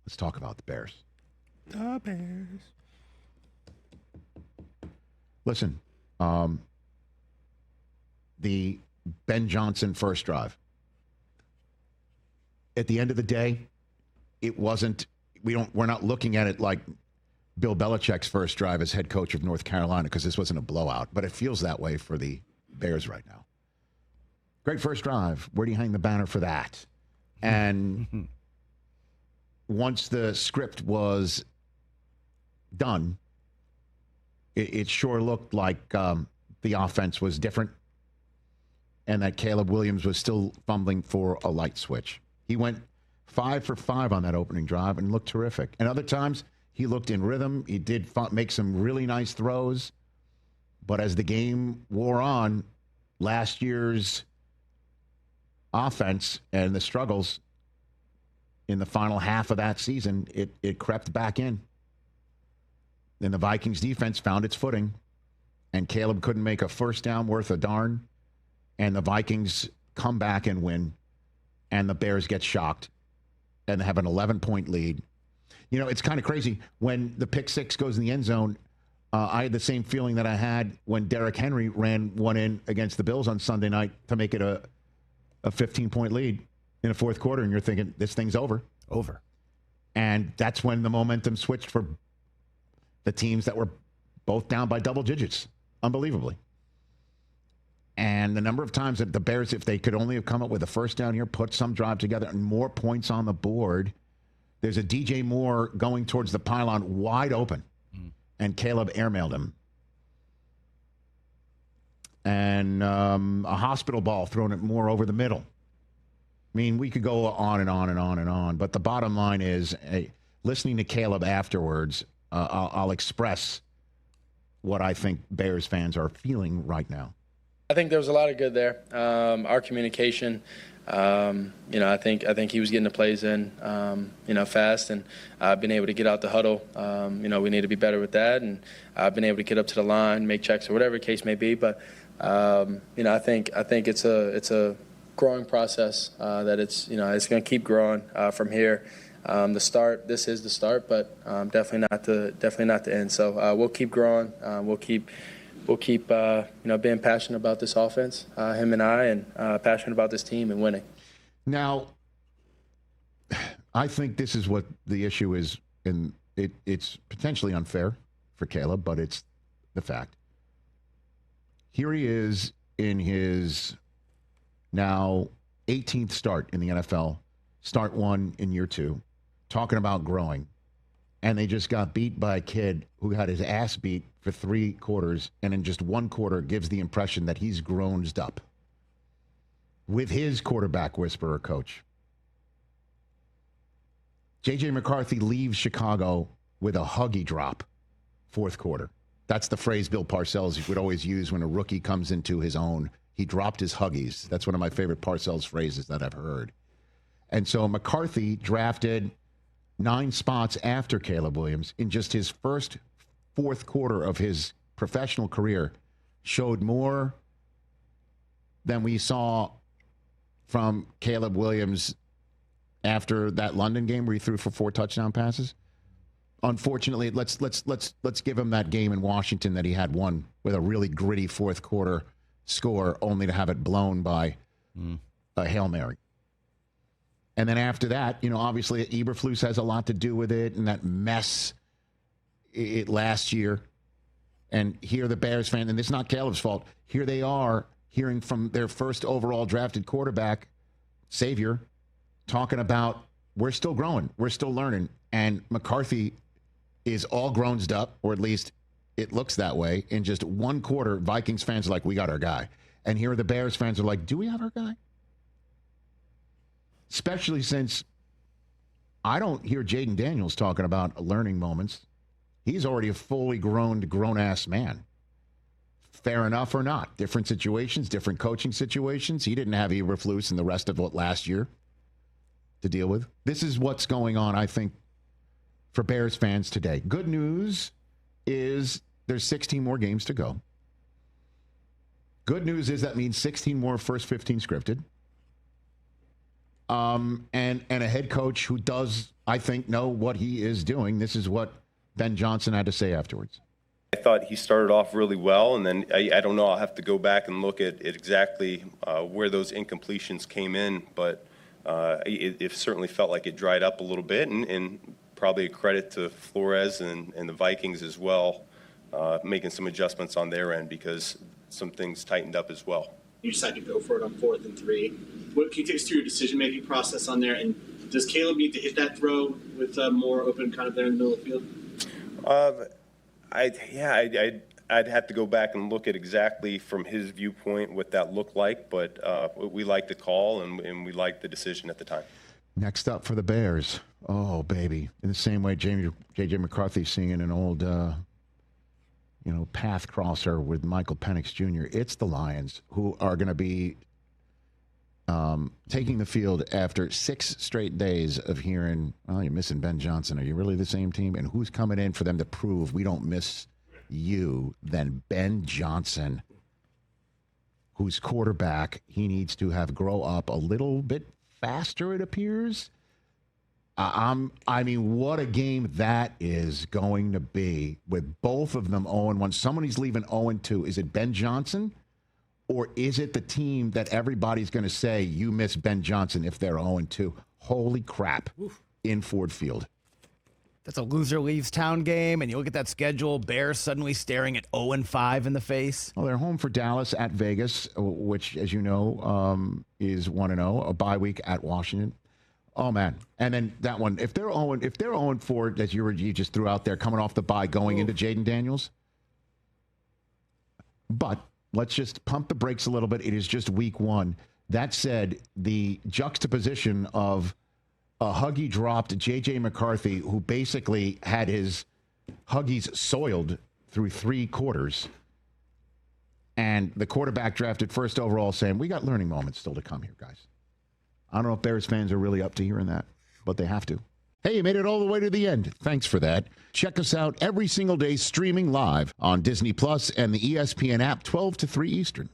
Let's talk about the Bears. The Bears. Listen, the Ben Johnson first drive. At the end of the day, it wasn't. We're not looking at it like Bill Belichick's first drive as head coach of North Carolina, because this wasn't a blowout, but it feels that way for the Bears right now. Great first drive. Where do you hang the banner for that? And once the script was done, it sure looked like the offense was different and that Caleb Williams was still fumbling for a light switch. He went 5 for 5 on that opening drive and looked terrific. And other times, he looked in rhythm. He did make some really nice throws. But as the game wore on, last year's offense and the struggles in the final half of that season, it crept back in. Then the Vikings defense found its footing, and Caleb couldn't make a first down worth a darn. And the Vikings come back and win, and the Bears get shocked and have an 11-point lead. You know, it's kind of crazy. When the pick six goes in the end zone, I had the same feeling that I had when Derrick Henry ran one in against the Bills on Sunday night to make it a 15-point lead in the fourth quarter, and you're thinking, this thing's over. Over. And that's when the momentum switched for the teams that were both down by double digits, unbelievably. And the number of times that the Bears, if they could only have come up with a first down here, put some drive together, and more points on the board. There's a DJ Moore going towards the pylon wide open, and Caleb airmailed him. And a hospital ball thrown at Moore over the middle. I mean, we could go on and on and on and on, but the bottom line is, listening to Caleb afterwards, I'll express what I think Bears fans are feeling right now. I think there was a lot of good there. Our communication, I think he was getting the plays in, fast, and I've been able to get out the huddle. We need to be better with that, and I've been able to get up to the line, make checks, or whatever the case may be. But I think it's a growing process that it's going to keep growing from here. This is the start, but definitely not the end. So we'll keep growing. We'll keep being passionate about this offense, him and I, and passionate about this team and winning. Now, I think this is what the issue is, and it's potentially unfair for Caleb, but it's the fact. Here he is in his now 18th start in the NFL, start one in year 2, talking about growing. And they just got beat by a kid who had his ass beat for 3 quarters, and in just 1 quarter gives the impression that he's grown up with his quarterback whisperer coach. J.J. McCarthy leaves Chicago with a huggy drop, 4th quarter. That's the phrase Bill Parcells would always use when a rookie comes into his own. He dropped his huggies. That's one of my favorite Parcells phrases that I've heard. And so McCarthy drafted 9 spots after Caleb Williams in just his first 4th quarter of his professional career, showed more than we saw from Caleb Williams after that London game where he threw for 4 touchdown passes. Unfortunately, let's give him that game in Washington that he had won with a really gritty 4th quarter score, only to have it blown by a Hail Mary. And then after that, obviously Eberflus has a lot to do with it, and that mess it last year. And here the Bears fan, and it's not Caleb's fault, here they are hearing from their first overall drafted quarterback, Savior, talking about, we're still growing, we're still learning. And McCarthy is all grown up, or at least it looks that way. In just 1 quarter, Vikings fans are like, we got our guy. And here the Bears fans are like, do we have our guy? Especially since I don't hear Jaden Daniels talking about learning moments. He's already a fully grown-ass man. Fair enough or not. Different situations, different coaching situations. He didn't have Eberflus and the rest of last year to deal with. This is what's going on, I think, for Bears fans today. Good news is there's 16 more games to go. Good news is that means 16 more first 15 scripted. and a head coach who does, I think, know what he is doing. This is what Ben Johnson had to say afterwards. I thought he started off really well, and then I don't know. I'll have to go back and look at exactly where those incompletions came in, but it certainly felt like it dried up a little bit, and probably a credit to Flores and the Vikings as well, making some adjustments on their end because some things tightened up as well. You decided to go for it on 4th and 3. What can you take us through your decision-making process on there? And does Caleb need to hit that throw with more open kind of there in the middle of the field? I'd have to go back and look at exactly from his viewpoint what that looked like, but we liked the call and we liked the decision at the time. Next up for the Bears. Oh, baby. In the same way J.J. McCarthy's singing an old, path crosser with Michael Penix Jr. It's the Lions who are going to be taking the field after 6 straight days of hearing, you're missing Ben Johnson. Are you really the same team? And who's coming in for them to prove we don't miss you than Ben Johnson, whose quarterback he needs to have grow up a little bit faster, it appears. What a game that is going to be with both of them 0-1. Somebody's leaving 0-2. Is it Ben Johnson? Or is it the team that everybody's going to say, you miss Ben Johnson if they're 0-2? Holy crap. Oof. In Ford Field. That's a loser leaves town game, and you look at that schedule, Bears suddenly staring at 0-5 in the face. Well, they're home for Dallas at Vegas, which, as you know, is 1-0, a bye week at Washington. Oh, man. And then that one, if they're 0-4, as you just threw out there, coming off the bye, going into Jaden Daniels. But let's just pump the brakes a little bit. It is just week 1. That said, the juxtaposition of a Huggy dropped J.J. McCarthy, who basically had his Huggies soiled through 3 quarters, and the quarterback drafted first overall saying, we got learning moments still to come here, guys. I don't know if Bears fans are really up to hearing that, but they have to. Hey, you made it all the way to the end. Thanks for that. Check us out every single day streaming live on Disney Plus and the ESPN app 12 to 3 Eastern.